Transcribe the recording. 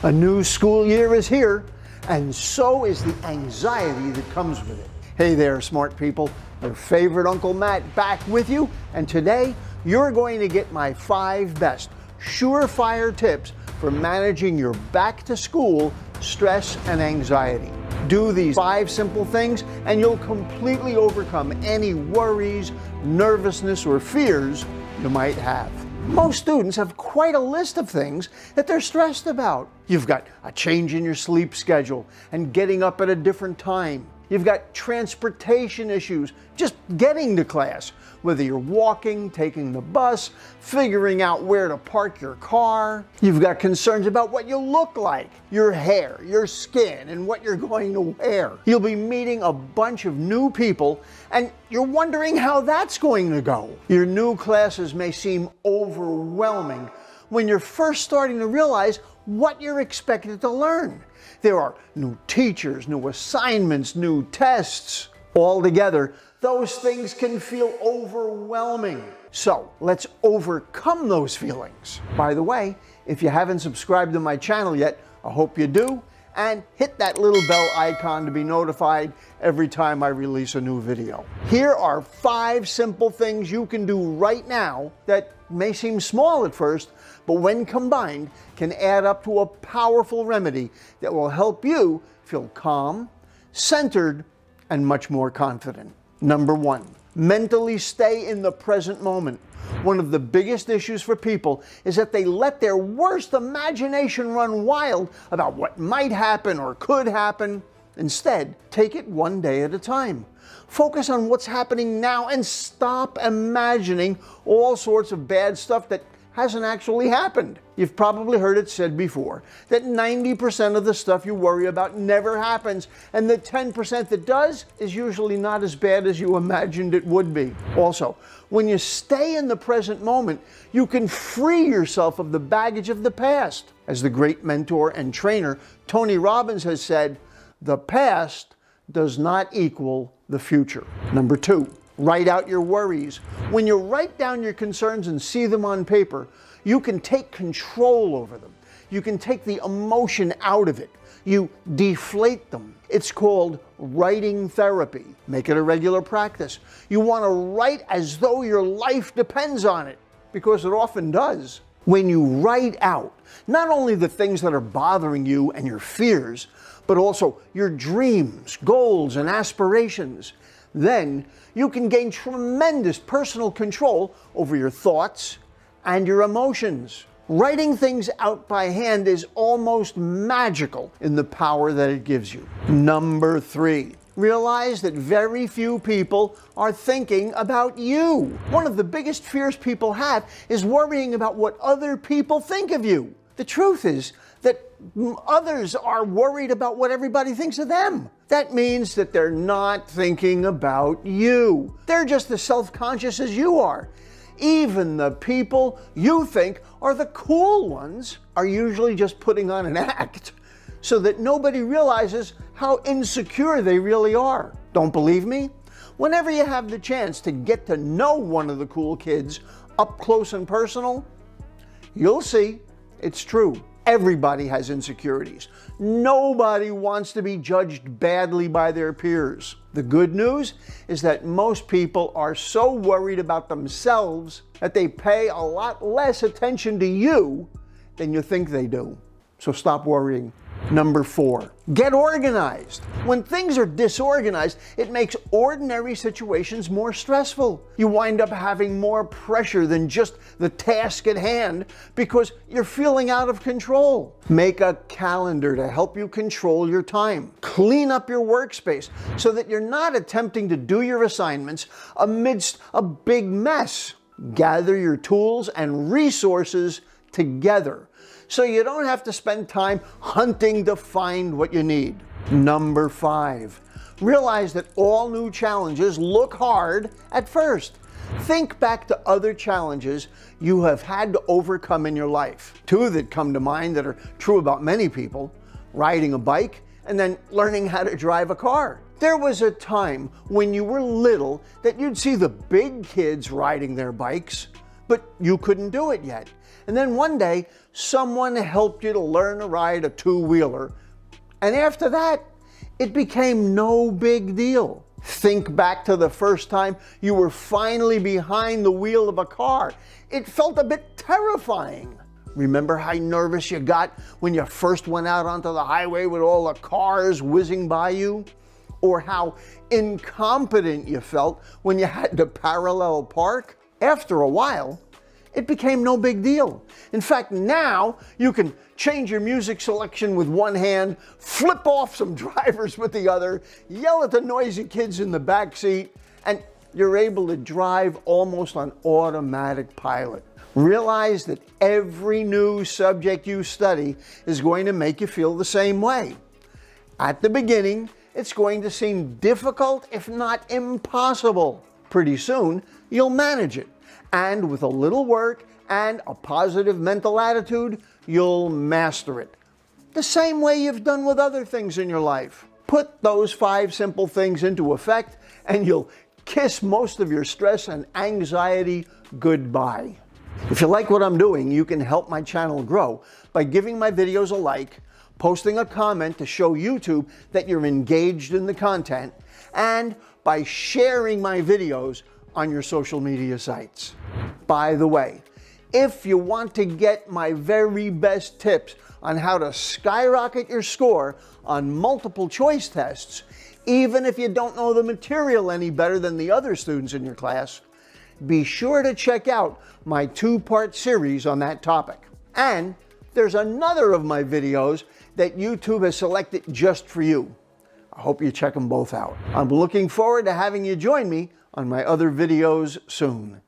A new school year is here, and so is the anxiety that comes with it. Hey there, smart people. Your favorite Uncle Matt back with you, and today you're going to get my 5 best surefire tips for managing your back-to-school stress and anxiety. Do these 5 simple things and you'll completely overcome any worries, nervousness, or fears you might have. Most students have quite a list of things that they're stressed about. You've got a change in your sleep schedule and getting up at a different time. You've got transportation issues, just getting to class, whether you're walking, taking the bus, figuring out where to park your car. You've got concerns about what you look like, your hair, your skin, and what you're going to wear. You'll be meeting a bunch of new people, and you're wondering how that's going to go. Your new classes may seem overwhelming when you're first starting to realize what you're expected to learn. There are new teachers, new assignments, new tests. Altogether, those things can feel overwhelming. So let's overcome those feelings. By the way, if you haven't subscribed to my channel yet, I hope you do, and hit that little bell icon to be notified every time I release a new video. Here are 5 simple things you can do right now that may seem small at first, but when combined can add up to a powerful remedy that will help you feel calm, centered, and much more confident. Number 1, mentally stay in the present moment. One of the biggest issues for people is that they let their worst imagination run wild about what might happen or could happen. Instead, take it one day at a time. Focus on what's happening now and stop imagining all sorts of bad stuff that hasn't actually happened. You've probably heard it said before that 90% of the stuff you worry about never happens, and the 10% that does is usually not as bad as you imagined it would be. Also, when you stay in the present moment, you can free yourself of the baggage of the past. As the great mentor and trainer Tony Robbins has said, the past does not equal the future. Number 2, write out your worries. When you write down your concerns and see them on paper, you can take control over them. You can take the emotion out of it. You deflate them. It's called writing therapy. Make it a regular practice. You want to write as though your life depends on it, because it often does. When you write out not only the things that are bothering you and your fears, but also your dreams, goals, and aspirations, then you can gain tremendous personal control over your thoughts and your emotions. Writing things out by hand is almost magical in the power that it gives you. Number 3, realize that very few people are thinking about you. One of the biggest fears people have is worrying about what other people think of you. The truth is that others are worried about what everybody thinks of them. That means that they're not thinking about you. They're just as self-conscious as you are. Even the people you think are the cool ones are usually just putting on an act so that nobody realizes how insecure they really are. Don't believe me? Whenever you have the chance to get to know one of the cool kids up close and personal, you'll see it's true. Everybody has insecurities. Nobody wants to be judged badly by their peers. The good news is that most people are so worried about themselves that they pay a lot less attention to you than you think they do. So stop worrying. Number 4, get organized. When things are disorganized, it makes ordinary situations more stressful. You wind up having more pressure than just the task at hand because you're feeling out of control. Make a calendar to help you control your time. Clean up your workspace so that you're not attempting to do your assignments amidst a big mess. Gather your tools and resources together so you don't have to spend time hunting to find what you need. Number 5, realize that all new challenges look hard at first. Think back to other challenges you have had to overcome in your life. 2 that come to mind that are true about many people: riding a bike and then learning how to drive a car. There was a time when you were little that you'd see the big kids riding their bikes, but you couldn't do it yet. And then one day, someone helped you to learn to ride a two-wheeler. And after that, it became no big deal. Think back to the first time you were finally behind the wheel of a car. It felt a bit terrifying. Remember how nervous you got when you first went out onto the highway with all the cars whizzing by you? Or how incompetent you felt when you had to parallel park? After a while, it became no big deal. In fact, now you can change your music selection with one hand, flip off some drivers with the other, yell at the noisy kids in the back seat, and you're able to drive almost on automatic pilot. Realize that every new subject you study is going to make you feel the same way. At the beginning, it's going to seem difficult, if not impossible. Pretty soon, you'll manage it. And with a little work and a positive mental attitude, you'll master it. The same way you've done with other things in your life. Put those 5 simple things into effect, and you'll kiss most of your stress and anxiety goodbye. If you like what I'm doing, you can help my channel grow by giving my videos a like, posting a comment to show YouTube that you're engaged in the content, and by sharing my videos on your social media sites. By the way, if you want to get my very best tips on how to skyrocket your score on multiple choice tests, even if you don't know the material any better than the other students in your class, be sure to check out my 2-part series on that topic. And there's another of my videos that YouTube has selected just for you. I hope you check them both out. I'm looking forward to having you join me on my other videos soon.